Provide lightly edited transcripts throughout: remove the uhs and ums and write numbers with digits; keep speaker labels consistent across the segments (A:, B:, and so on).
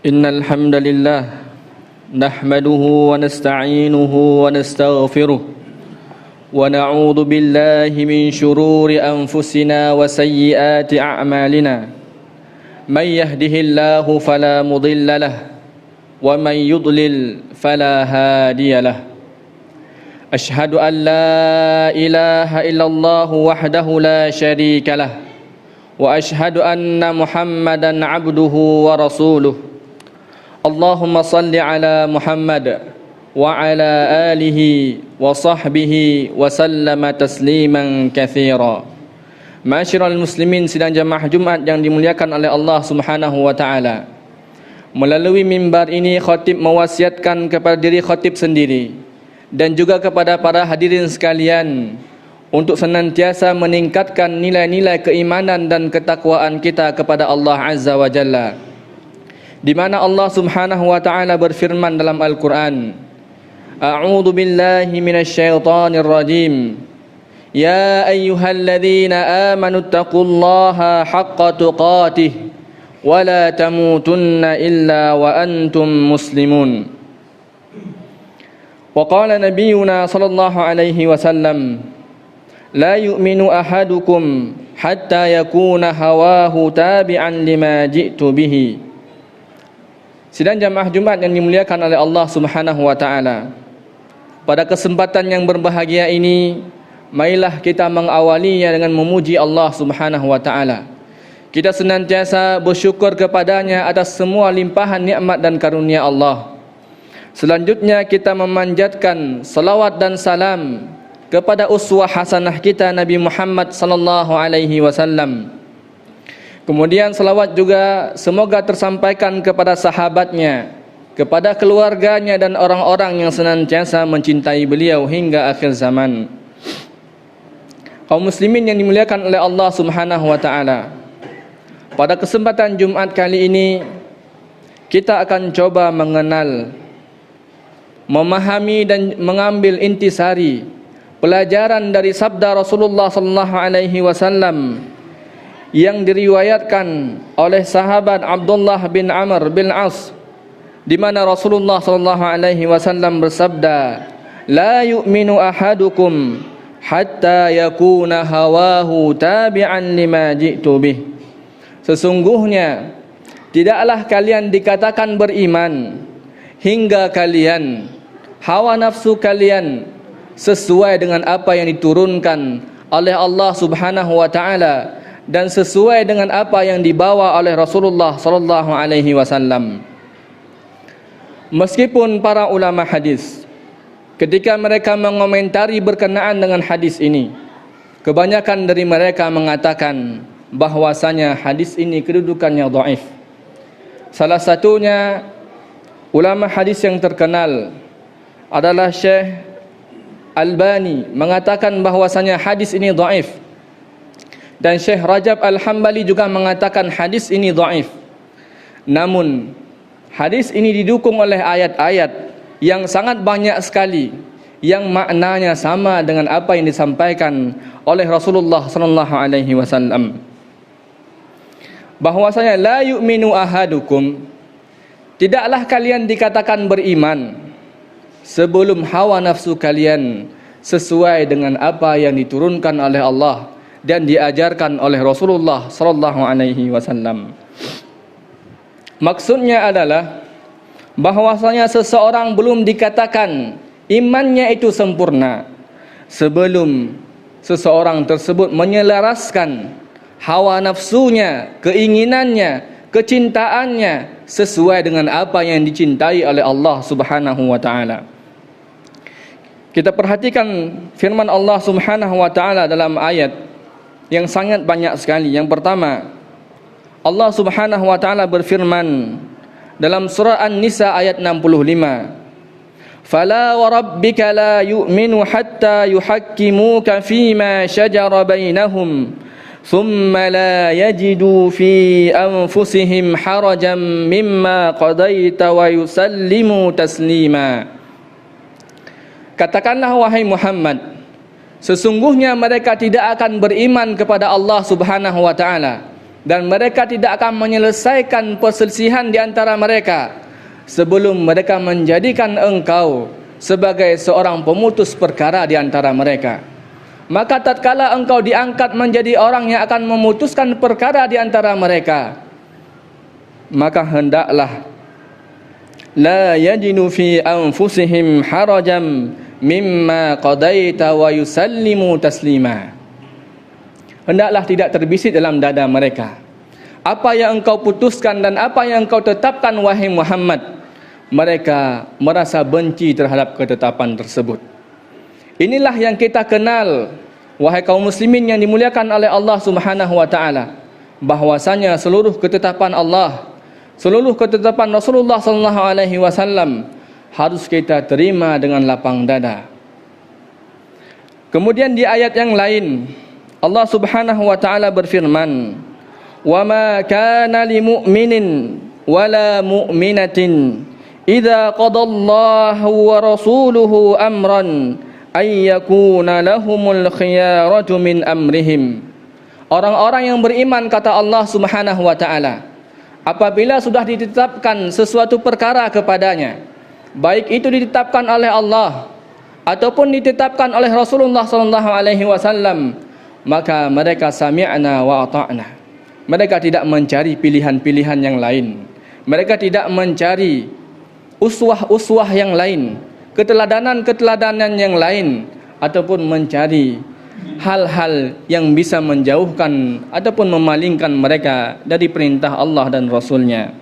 A: إن الحمد لله نحمده ونستعينه ونستغفره ونعوذ بالله من شرور أنفسنا وسيئات أعمالنا من يهده الله فلا مضل له ومن يضلل فلا هادي له أشهد أن لا إله إلا الله وحده لا شريك له وأشهد أن محمدا عبده ورسوله اللهم صل على محمد وعلى آله وصحبه وسلم تسليما كثيرا. Ma'asyiral muslimin sidang jamaah Jumat yang dimuliakan oleh Allah Subhanahu wa taala. Melalui mimbar ini khatib mewasiatkan kepada diri khatib sendiri dan juga kepada para hadirin sekalian untuk senantiasa meningkatkan nilai-nilai keimanan dan ketakwaan kita kepada Allah Azza wa Jalla, di mana Allah Subhanahu wa taala berfirman dalam Al-Qur'an, A'udzu billahi minasyaitonir rajim. Ya ayyuhalladzina amanu taqullaha haqqa tuqatih wa la tamutunna illa wa antum muslimun. Wa qala nabiyyuna sallallahu alaihi wasallam, la yu'minu ahadukum hatta yakuna hawahu tabi'an lima ji'tu bihi. Sidang jamaah Jumat yang dimuliakan oleh Allah Subhanahu wa taala. Pada kesempatan yang berbahagia ini, marilah kita mengawalinya dengan memuji Allah Subhanahu wa taala. Kita senantiasa bersyukur kepadanya atas semua limpahan nikmat dan karunia Allah. Selanjutnya kita memanjatkan salawat dan salam kepada uswah hasanah kita Nabi Muhammad sallallahu alaihi wasallam. Kemudian salawat juga semoga tersampaikan kepada sahabatnya, kepada keluarganya dan orang-orang yang senantiasa mencintai beliau hingga akhir zaman. Kaum muslimin yang dimuliakan oleh Allah Subhanahu wa taala. Pada kesempatan Jumat kali ini kita akan coba mengenal, memahami dan mengambil intisari pelajaran dari sabda Rasulullah sallallahu alaihi wasallam yang diriwayatkan oleh sahabat Abdullah bin Amr bin As, di mana Rasulullah sallallahu alaihi wasallam bersabda, la yu'minu ahadukum hatta yakuna hawahu tabi'an lima ji'tu bih. Sesungguhnya tidaklah kalian dikatakan beriman hingga kalian, hawa nafsu kalian sesuai dengan apa yang diturunkan oleh Allah Subhanahu wa taala dan sesuai dengan apa yang dibawa oleh Rasulullah sallallahu alaihi wasallam. Meskipun para ulama hadis ketika mereka mengomentari berkenaan dengan hadis ini, kebanyakan dari mereka mengatakan bahwasanya hadis ini kedudukannya dhaif. Salah satunya ulama hadis yang terkenal adalah Syekh Albani mengatakan bahwasanya hadis ini dhaif. Dan Syekh Rajab Al-Hambali juga mengatakan hadis ini dhaif. Namun hadis ini didukung oleh ayat-ayat yang sangat banyak sekali yang maknanya sama dengan apa yang disampaikan oleh Rasulullah sallallahu alaihi wasallam. Bahwasanya la yu'minu ahadukum, tidaklah kalian dikatakan beriman sebelum hawa nafsu kalian sesuai dengan apa yang diturunkan oleh Allah dan diajarkan oleh Rasulullah sallallahu alaihi wasallam. Maksudnya adalah bahwasanya seseorang belum dikatakan imannya itu sempurna sebelum seseorang tersebut menyelaraskan hawa nafsunya, keinginannya, kecintaannya sesuai dengan apa yang dicintai oleh Allah Subhanahu wa taala. Kita perhatikan firman Allah Subhanahu wa taala dalam ayat yang sangat banyak sekali. Yang pertama, Allah Subhanahu wa taala berfirman dalam surah An-Nisa ayat 65, "Fala wa rabbika la yu'minu hatta yuhakkimuka fima shajara bainahum, thumma la yajidu fi anfusihim harajan mimma qadaita wa yusallimu taslima." Katakanlah wahai Muhammad, sesungguhnya mereka tidak akan beriman kepada Allah Subhanahu wa taala dan mereka tidak akan menyelesaikan perselisihan di antara mereka sebelum mereka menjadikan engkau sebagai seorang pemutus perkara di antara mereka. Maka tatkala engkau diangkat menjadi orang yang akan memutuskan perkara di antara mereka, maka hendaklah la yajinu fi anfusihim harajan mimma qadaita wa yusallimu taslima. Hendaklah tidak terbisit dalam dada mereka apa yang engkau putuskan dan apa yang engkau tetapkan, wahai Muhammad. Mereka merasa benci terhadap ketetapan tersebut. Inilah yang kita kenal, wahai kaum muslimin yang dimuliakan oleh Allah Subhanahu wa taala, bahwasanya seluruh ketetapan Allah, seluruh ketetapan Rasulullah sallallahu alaihi wasallam harus kita terima dengan lapang dada. Kemudian di ayat yang lain Allah Subhanahu wa taala berfirman, "Wa ma kana lil mu'minin wala mu'minatin idza qadallahu wa rasuluhu amran ay yakuna lahumul khiyaratu min amrihim." Orang-orang yang beriman, kata Allah Subhanahu wa taala, apabila sudah ditetapkan sesuatu perkara kepadanya, baik itu ditetapkan oleh Allah ataupun ditetapkan oleh Rasulullah sallallahu alaihi wasallam, maka mereka sami'na wa ata'na. Mereka tidak mencari pilihan-pilihan yang lain. Mereka tidak mencari uswah-uswah yang lain, keteladanan-keteladanan yang lain, ataupun mencari hal-hal yang bisa menjauhkan ataupun memalingkan mereka dari perintah Allah dan Rasulnya.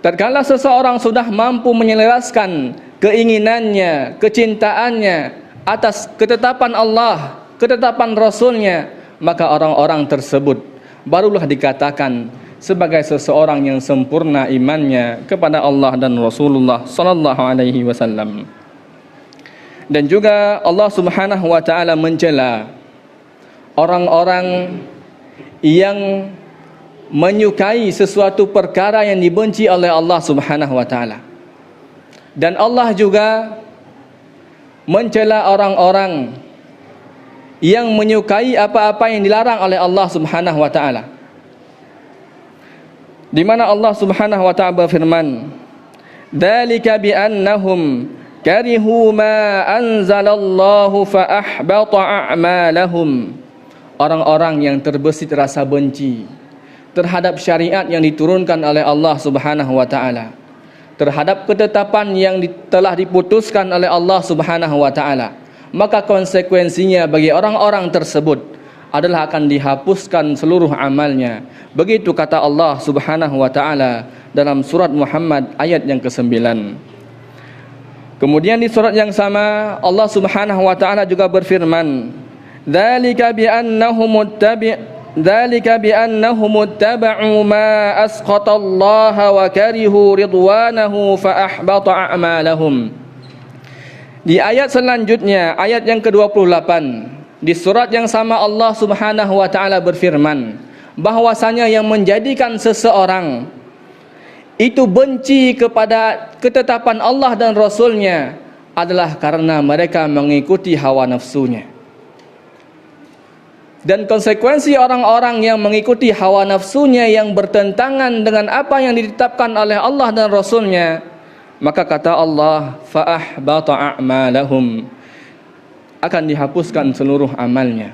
A: Tatkala seseorang sudah mampu menyelaraskan keinginannya, kecintaannya atas ketetapan Allah, ketetapan Rasulnya, maka orang-orang tersebut barulah dikatakan sebagai seseorang yang sempurna imannya kepada Allah dan Rasulullah sallallahu alaihi wasallam. Dan juga Allah Subhanahu wa taala mencela orang-orang yang menyukai sesuatu perkara yang dibenci oleh Allah Subhanahu wa taala. Dan Allah juga mencela orang-orang yang menyukai apa-apa yang dilarang oleh Allah Subhanahu wa taala. Di mana Allah Subhanahu wa taala berfirman, "Dzalika bi annahum karihu ma anzalallahu fa ahbata a'malahum." Orang-orang yang terbesit rasa benci terhadap syariat yang diturunkan oleh Allah Subhanahu wa taala, terhadap ketetapan yang telah diputuskan oleh Allah Subhanahu wa taala, maka konsekuensinya bagi orang-orang tersebut adalah akan dihapuskan seluruh amalnya. Begitu kata Allah Subhanahu wa taala dalam surat Muhammad ayat yang ke-9. Kemudian di surat yang sama Allah Subhanahu wa taala juga berfirman, "Dzalika bi annahum ittaba'u ma asqatallaha wa karihu ridwanahu fa ahbata a'malahum." Di ayat selanjutnya, ayat yang ke-28, di surat yang sama Allah Subhanahu wa taala berfirman bahwasanya yang menjadikan seseorang itu benci kepada ketetapan Allah dan Rasulnya adalah karena mereka mengikuti hawa nafsunya. Dan konsekuensi orang-orang yang mengikuti hawa nafsunya yang bertentangan dengan apa yang ditetapkan oleh Allah dan Rasulnya, maka kata Allah, fa ahbata a'malahum, akan dihapuskan seluruh amalnya.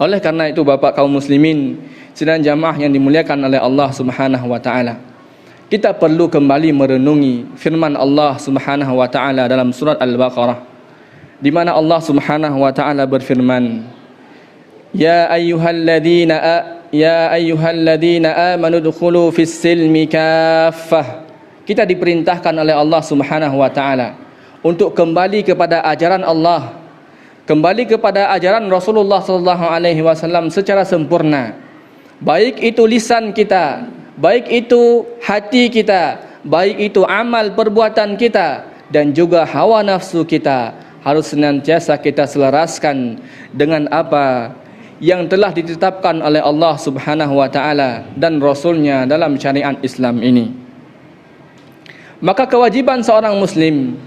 A: Oleh karena itu Bapak kaum muslimin sidang jamaah yang dimuliakan oleh Allah Subhanahu wa taala, kita perlu kembali merenungi firman Allah Subhanahu wa taala dalam surat Al-Baqarah, di mana Allah Subhanahu wa taala berfirman, Ya ayyuhalladzina amanu dukhulu fis silmi kaffah. Kita diperintahkan oleh Allah Subhanahu wa taala untuk kembali kepada ajaran Allah, kembali kepada ajaran Rasulullah sallallahu alaihi wasallam secara sempurna. Baik itu lisan kita, baik itu hati kita, baik itu amal perbuatan kita, dan juga hawa nafsu kita harus senantiasa kita selaraskan dengan apa yang telah ditetapkan oleh Allah Subhanahu wa taala dan Rasulnya dalam syariat Islam ini. Maka kewajiban seorang muslim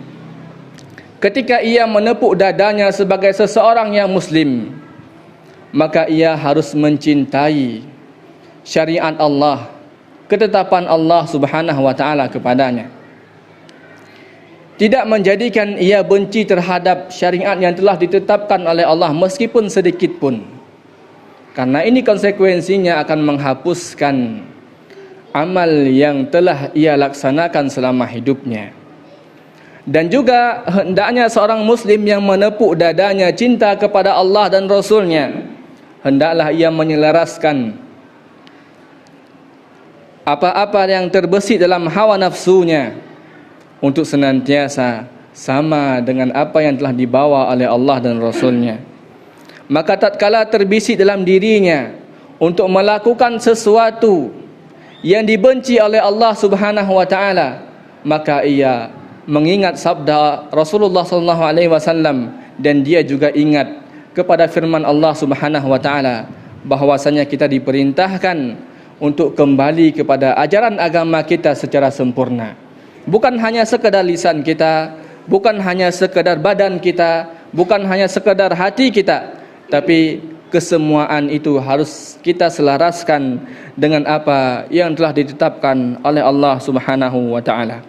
A: ketika ia menepuk dadanya sebagai seseorang yang muslim, maka ia harus mencintai syariat Allah, ketetapan Allah Subhanahu wa taala kepadanya. Tidak menjadikan ia benci terhadap syariat yang telah ditetapkan oleh Allah meskipun sedikit pun. Karena ini konsekuensinya akan menghapuskan amal yang telah ia laksanakan selama hidupnya. Dan juga hendaknya seorang muslim yang menepuk dadanya cinta kepada Allah dan Rasulnya, hendaklah ia menyelaraskan apa-apa yang terbesit dalam hawa nafsunya untuk senantiasa sama dengan apa yang telah dibawa oleh Allah dan Rasulnya. Maka tatkala terbesit dalam dirinya untuk melakukan sesuatu yang dibenci oleh Allah Subhanahu wa taala, maka ia mengingat sabda Rasulullah sallallahu alaihi wasallam, dan dia juga ingat kepada firman Allah Subhanahu wa taala bahwasanya kita diperintahkan untuk kembali kepada ajaran agama kita secara sempurna. Bukan hanya sekadar lisan kita, bukan hanya sekadar badan kita, bukan hanya sekadar hati kita, tapi kesemuaan itu harus kita selaraskan dengan apa yang telah ditetapkan oleh Allah Subhanahu wa taala.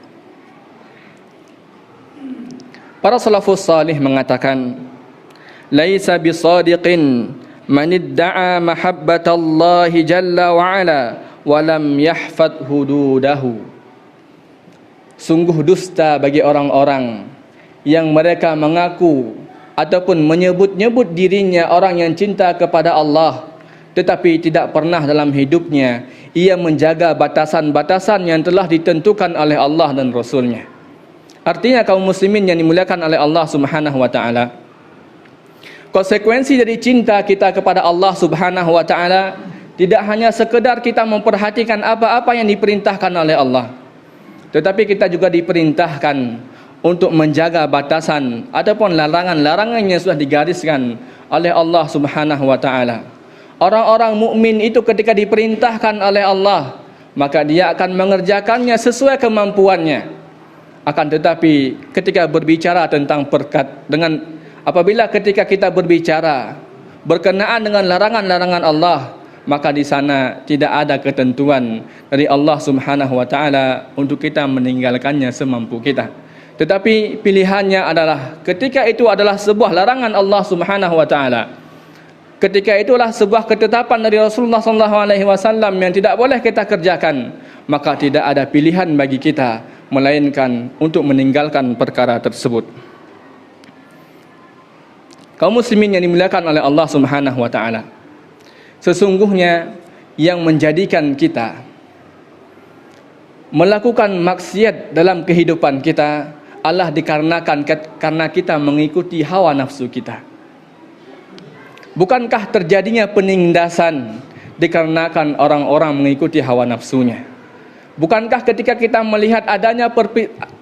A: Para salafus salih mengatakan, laisa bisadiqin man idda'a mahabbatallahi jalla wa ala wa lam yahfad hududahu. Sungguh dusta bagi orang-orang yang mereka mengaku ataupun menyebut-nyebut dirinya orang yang cinta kepada Allah, tetapi tidak pernah dalam hidupnya ia menjaga batasan-batasan yang telah ditentukan oleh Allah dan Rasulnya. Artinya kaum muslimin yang dimuliakan oleh Allah Subhanahu wa taala, konsekuensi dari cinta kita kepada Allah Subhanahu wa taala tidak hanya sekedar kita memperhatikan apa-apa yang diperintahkan oleh Allah, tetapi kita juga diperintahkan untuk menjaga batasan ataupun larangan-larangan yang sudah digariskan oleh Allah Subhanahu wa taala. Orang-orang mukmin itu ketika diperintahkan oleh Allah, maka dia akan mengerjakannya sesuai kemampuannya. Akan tetapi ketika berbicara tentang apabila ketika kita berbicara berkenaan dengan larangan-larangan Allah, maka di sana tidak ada ketentuan dari Allah Subhanahu wa taala untuk kita meninggalkannya semampu kita. Tetapi pilihannya adalah ketika itu adalah sebuah larangan Allah Subhanahu wa taala, ketika itulah sebuah ketetapan dari Rasulullah sallallahu alaihi wasallam yang tidak boleh kita kerjakan, maka tidak ada pilihan bagi kita melainkan untuk meninggalkan perkara tersebut. Kaum muslimin yang dimuliakan oleh Allah Subhanahu wa taala, sesungguhnya yang menjadikan kita melakukan maksiat dalam kehidupan kita adalah dikarenakan karena kita mengikuti hawa nafsu kita. Bukankah terjadinya penindasan dikarenakan orang-orang mengikuti hawa nafsunya? Bukankah ketika kita melihat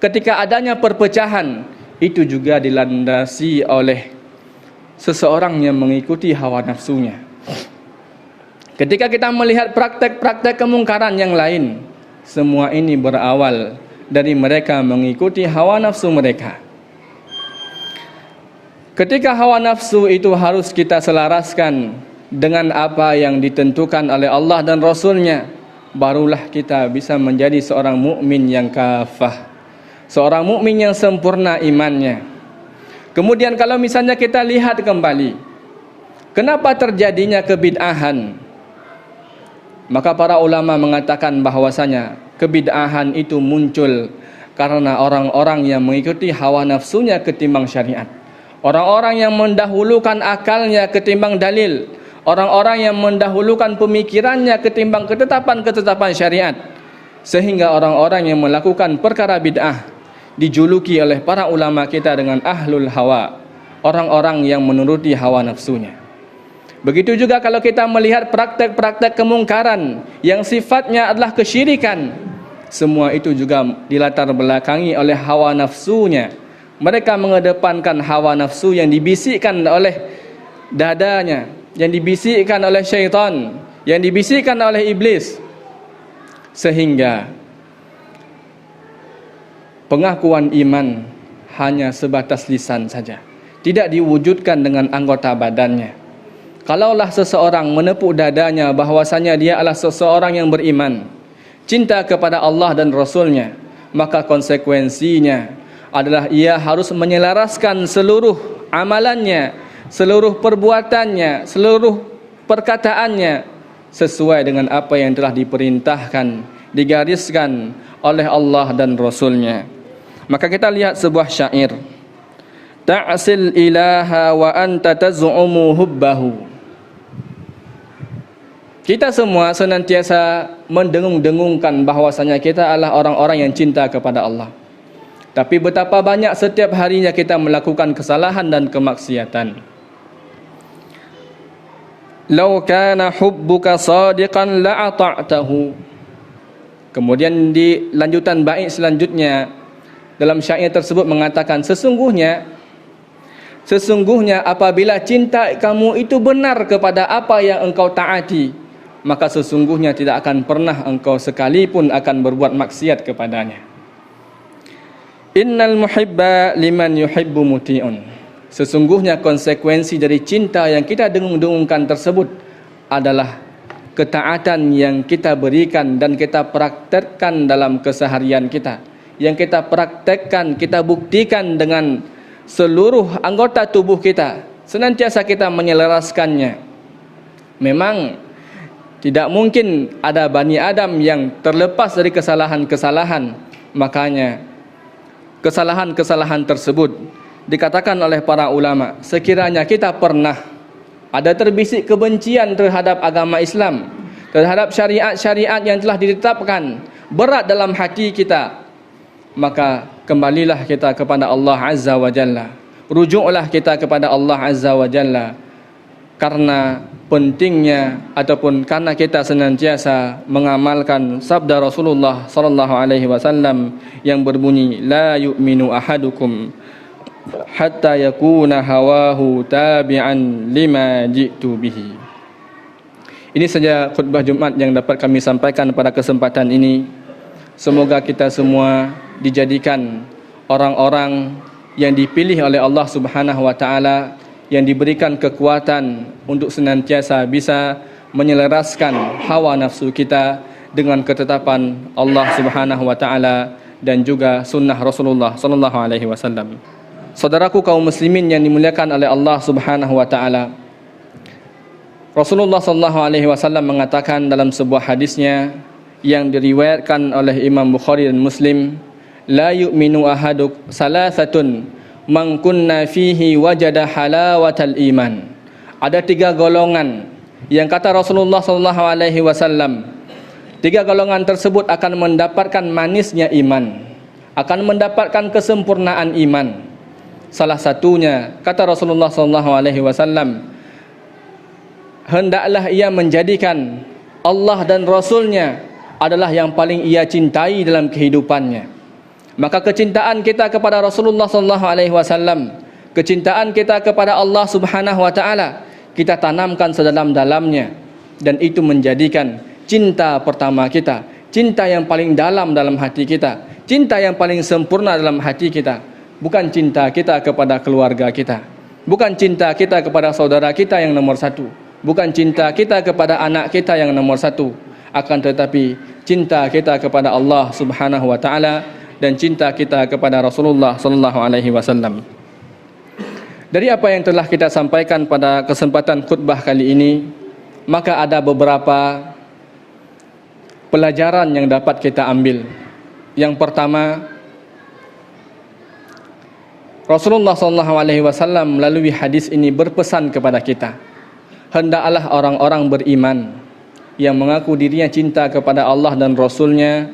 A: ketika adanya perpecahan itu juga dilandasi oleh seseorang yang mengikuti hawa nafsunya? Ketika kita melihat praktek-praktek kemungkaran yang lain, semua ini berawal dari mereka mengikuti hawa nafsu mereka. Ketika hawa nafsu itu harus kita selaraskan dengan apa yang ditentukan oleh Allah dan Rasulnya, barulah kita bisa menjadi seorang mukmin yang kafah, seorang mukmin yang sempurna imannya. Kemudian kalau misalnya kita lihat kembali, kenapa terjadinya kebid'ahan? Maka para ulama mengatakan bahwasanya kebid'ahan itu muncul karena orang-orang yang mengikuti hawa nafsunya ketimbang syariat. Orang-orang yang mendahulukan akalnya ketimbang dalil. Orang-orang yang mendahulukan pemikirannya ketimbang ketetapan-ketetapan syariat. Sehingga orang-orang yang melakukan perkara bid'ah dijuluki oleh para ulama kita dengan ahlul hawa, orang-orang yang menuruti hawa nafsunya. Begitu juga kalau kita melihat praktek-praktek kemungkaran yang sifatnya adalah kesyirikan, semua itu juga dilatar belakangi oleh hawa nafsunya. Mereka mengedepankan hawa nafsu yang dibisikkan oleh dadanya, yang dibisikkan oleh syaitan, yang dibisikkan oleh iblis, sehingga pengakuan iman hanya sebatas lisan saja, tidak diwujudkan dengan anggota badannya. Kalaulah seseorang menepuk dadanya bahwasanya dia adalah seseorang yang beriman, cinta kepada Allah dan Rasulnya, maka konsekuensinya adalah ia harus menyelaraskan seluruh amalannya, seluruh perbuatannya, seluruh perkataannya sesuai dengan apa yang telah diperintahkan, digariskan oleh Allah dan Rasulnya. Maka kita lihat sebuah syair, ta'sil ilaha wa anta taz'umu hubbahu. Kita semua senantiasa mendengung-dengungkan bahwasanya kita adalah orang-orang yang cinta kepada Allah. Tapi betapa banyak setiap harinya kita melakukan kesalahan dan kemaksiatan. Lau kana hubbuka sadiqan la'ata'tahu. Kemudian di lanjutan bait selanjutnya dalam syair tersebut mengatakan, sesungguhnya apabila cinta kamu itu benar kepada apa yang engkau taati, maka sesungguhnya tidak akan pernah engkau sekalipun akan berbuat maksiat kepadanya. Innal muhibba liman yuhibbu muti'un. Sesungguhnya konsekuensi dari cinta yang kita dengung-dengungkan tersebut adalah ketaatan yang kita berikan dan kita praktekkan dalam keseharian kita, yang kita praktekkan, kita buktikan dengan seluruh anggota tubuh kita, senantiasa kita menyelaraskannya. Memang tidak mungkin ada Bani Adam yang terlepas dari kesalahan-kesalahan. Makanya kesalahan-kesalahan tersebut dikatakan oleh para ulama, sekiranya kita pernah ada terbisik kebencian terhadap agama Islam, terhadap syariat-syariat yang telah ditetapkan berat dalam hati kita, maka kembalilah kita kepada Allah Azza wa Jalla, rujuklah kita kepada Allah Azza wa Jalla, karena pentingnya ataupun karena kita senantiasa mengamalkan sabda Rasulullah sallallahu alaihi wasallam yang berbunyi, la yu'minu ahadukum hatta yakuna hawahu tabi'an lima ji'tu bihi. Ini saja khutbah Jumat yang dapat kami sampaikan pada kesempatan ini. Semoga kita semua dijadikan orang-orang yang dipilih oleh Allah Subhanahu wa taala, yang diberikan kekuatan untuk senantiasa bisa menyelaraskan hawa nafsu kita dengan ketetapan Allah Subhanahu wa taala dan juga sunnah Rasulullah sallallahu alaihi wasallam. Saudaraku kaum muslimin yang dimuliakan oleh Allah Subhanahu wa taala, Rasulullah sallallahu alaihi wasallam mengatakan dalam sebuah hadisnya yang diriwayatkan oleh Imam Bukhari dan Muslim, la yu'minu ahaduk salasatun man kunna fihi wajada halawatal iman. Ada 3 golongan yang kata Rasulullah sallallahu alaihi wasallam, 3 golongan tersebut akan mendapatkan manisnya iman, akan mendapatkan kesempurnaan iman. Salah satunya kata Rasulullah sallallahu alaihi wasallam, hendaklah ia menjadikan Allah dan Rasulnya adalah yang paling ia cintai dalam kehidupannya. Maka kecintaan kita kepada Rasulullah sallallahu alaihi wasallam, kecintaan kita kepada Allah Subhanahu wa taala, kita tanamkan sedalam-dalamnya, dan itu menjadikan cinta pertama kita, cinta yang paling dalam hati kita, cinta yang paling sempurna dalam hati kita. Bukan cinta kita kepada keluarga kita, bukan cinta kita kepada saudara kita yang nomor satu, bukan cinta kita kepada anak kita yang nomor satu, akan tetapi cinta kita kepada Allah Subhanahu wa taala dan cinta kita kepada Rasulullah sallallahu alaihi wasallam. Dari apa yang telah kita sampaikan pada kesempatan khutbah kali ini, maka ada beberapa pelajaran yang dapat kita ambil. Yang pertama, Rasulullah sallallahu alaihi wasallam melalui hadis ini berpesan kepada kita, hendaklah orang-orang beriman yang mengaku dirinya cinta kepada Allah dan Rasulnya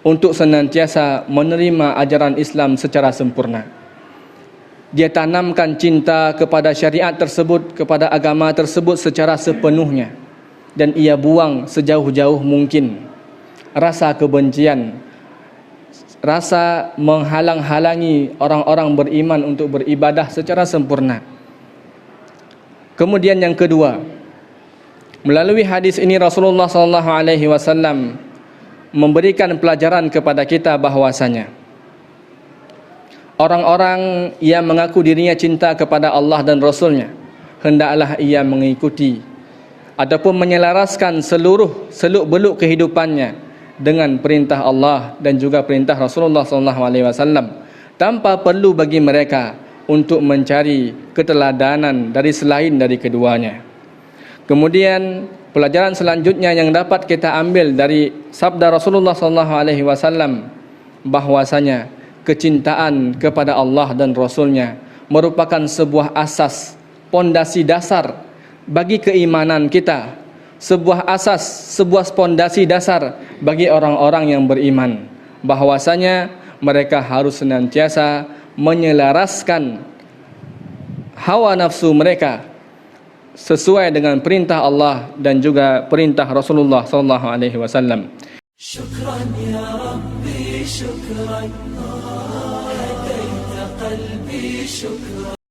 A: untuk senantiasa menerima ajaran Islam secara sempurna. Dia tanamkan cinta kepada syariat tersebut, kepada agama tersebut secara sepenuhnya, dan ia buang sejauh-jauh mungkin rasa kebencian, rasa menghalang-halangi orang-orang beriman untuk beribadah secara sempurna. Kemudian yang kedua, melalui hadis ini Rasulullah sallallahu alaihi wasallam memberikan pelajaran kepada kita bahwasanya orang-orang yang mengaku dirinya cinta kepada Allah dan Rasulnya, hendaklah ia mengikuti ataupun menyelaraskan seluruh seluk-beluk kehidupannya dengan perintah Allah dan juga perintah Rasulullah SAW, tanpa perlu bagi mereka untuk mencari keteladanan dari selain dari keduanya. Kemudian pelajaran selanjutnya yang dapat kita ambil dari sabda Rasulullah SAW, bahwasanya kecintaan kepada Allah dan Rasulnya merupakan sebuah asas, pondasi dasar bagi keimanan kita, sebuah asas, sebuah pondasi dasar bagi orang-orang yang beriman, bahwasanya mereka harus senantiasa menyelaraskan hawa nafsu mereka sesuai dengan perintah Allah dan juga perintah Rasulullah SAW.
B: Syukran ya Rabbi, syukran hadaita qalbi, syukran.